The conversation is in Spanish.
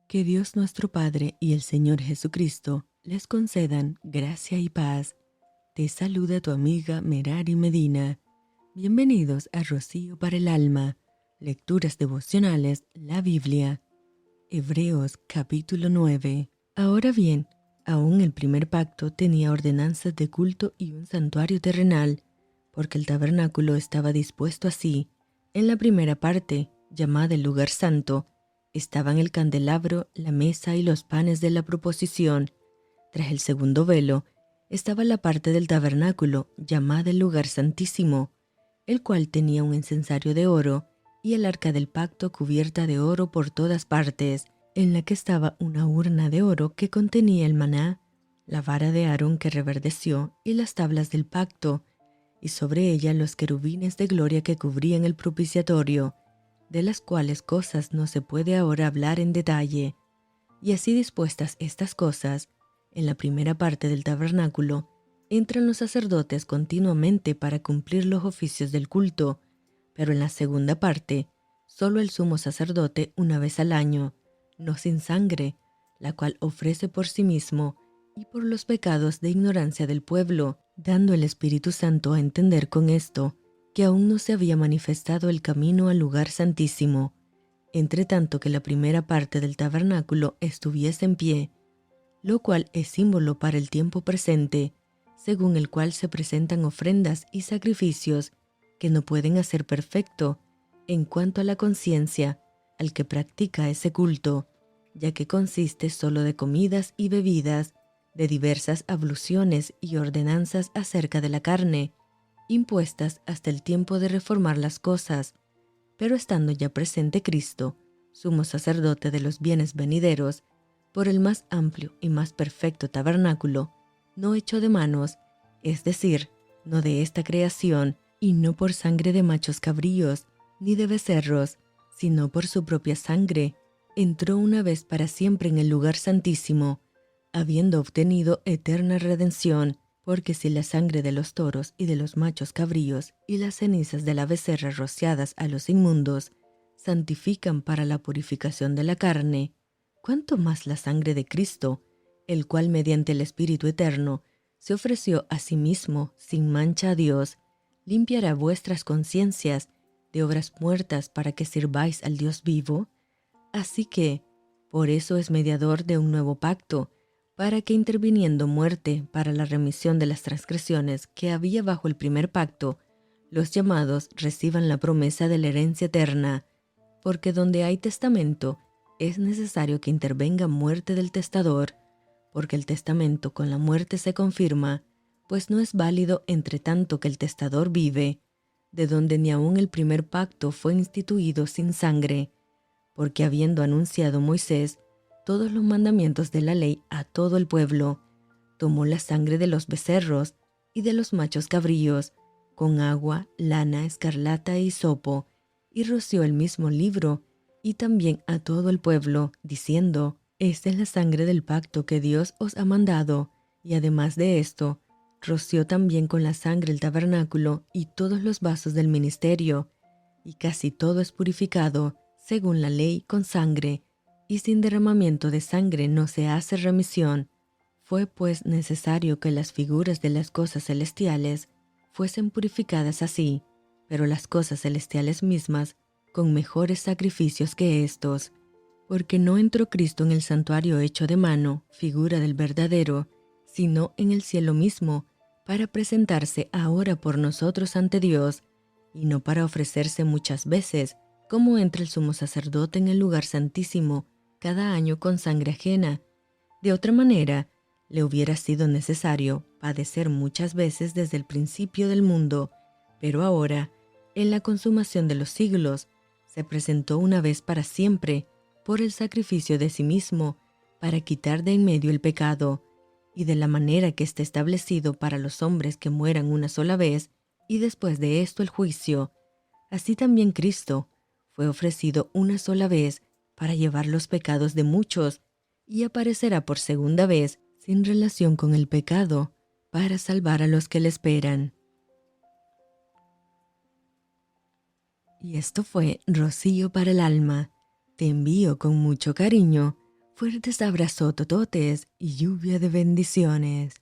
Que Dios nuestro Padre y el Señor Jesucristo les concedan gracia y paz. Te saluda tu amiga Merari Medina. Bienvenidos a Rocío para el Alma, Lecturas Devocionales, la Biblia. Hebreos capítulo 9. Ahora bien, aún el primer pacto tenía ordenanzas de culto y un santuario terrenal, porque el tabernáculo estaba dispuesto así. En la primera parte, llamada el lugar santo, estaban el candelabro, la mesa y los panes de la proposición. Tras el segundo velo, estaba la parte del tabernáculo, llamada el lugar santísimo, el cual tenía un incensario de oro, y el arca del pacto cubierta de oro por todas partes, en la que estaba una urna de oro que contenía el maná, la vara de Aarón que reverdeció y las tablas del pacto, y sobre ella los querubines de gloria que cubrían el propiciatorio, de las cuales cosas no se puede ahora hablar en detalle. Y así dispuestas estas cosas, en la primera parte del tabernáculo, entran los sacerdotes continuamente para cumplir los oficios del culto, pero en la segunda parte, solo el sumo sacerdote una vez al año, no sin sangre, la cual ofrece por sí mismo y por los pecados de ignorancia del pueblo, dando el Espíritu Santo a entender con esto que aún no se había manifestado el camino al lugar santísimo, entre tanto que la primera parte del tabernáculo estuviese en pie, lo cual es símbolo para el tiempo presente, según el cual se presentan ofrendas y sacrificios que no pueden hacer perfecto en cuanto a la conciencia al que practica ese culto, ya que consiste solo de comidas y bebidas, de diversas abluciones y ordenanzas acerca de la carne, impuestas hasta el tiempo de reformar las cosas. Pero estando ya presente Cristo, sumo sacerdote de los bienes venideros, por el más amplio y más perfecto tabernáculo, no hecho de manos, es decir, no de esta creación, y no por sangre de machos cabríos, ni de becerros, sino por su propia sangre, entró una vez para siempre en el lugar santísimo, habiendo obtenido eterna redención, porque si la sangre de los toros y de los machos cabríos y las cenizas de la becerra rociadas a los inmundos santifican para la purificación de la carne, cuánto más la sangre de Cristo, el cual mediante el Espíritu Eterno se ofreció a sí mismo sin mancha a Dios, limpiará vuestras conciencias de obras muertas para que sirváis al Dios vivo. Así que, por eso es mediador de un nuevo pacto, para que interviniendo muerte para la remisión de las transgresiones que había bajo el primer pacto, los llamados reciban la promesa de la herencia eterna, porque donde hay testamento, es necesario que intervenga muerte del testador, porque el testamento con la muerte se confirma, pues no es válido entre tanto que el testador vive, de donde ni aun el primer pacto fue instituido sin sangre, porque habiendo anunciado Moisés todos los mandamientos de la ley a todo el pueblo, tomó la sangre de los becerros y de los machos cabríos, con agua, lana, escarlata e hisopo, y roció el mismo libro, y también a todo el pueblo, diciendo: Esta es la sangre del pacto que Dios os ha mandado. Y además de esto, roció también con la sangre el tabernáculo y todos los vasos del ministerio, y casi todo es purificado, según la ley, con sangre, y sin derramamiento de sangre no se hace remisión. Fue pues necesario que las figuras de las cosas celestiales fuesen purificadas así, pero las cosas celestiales mismas con mejores sacrificios que éstos, porque no entró Cristo en el santuario hecho de mano, figura del verdadero, sino en el cielo mismo, para presentarse ahora por nosotros ante Dios, y no para ofrecerse muchas veces, como entra el sumo sacerdote en el lugar santísimo cada año con sangre ajena. De otra manera, le hubiera sido necesario padecer muchas veces desde el principio del mundo, pero ahora, en la consumación de los siglos, se presentó una vez para siempre por el sacrificio de sí mismo, para quitar de en medio el pecado, y de la manera que está establecido para los hombres que mueran una sola vez, y después de esto el juicio. Así también Cristo fue ofrecido una sola vez para llevar los pecados de muchos, y aparecerá por segunda vez sin relación con el pecado, para salvar a los que le esperan. Y esto fue Rocío para el Alma. Te envío con mucho cariño Fuertes abrazotototes y lluvia de bendiciones.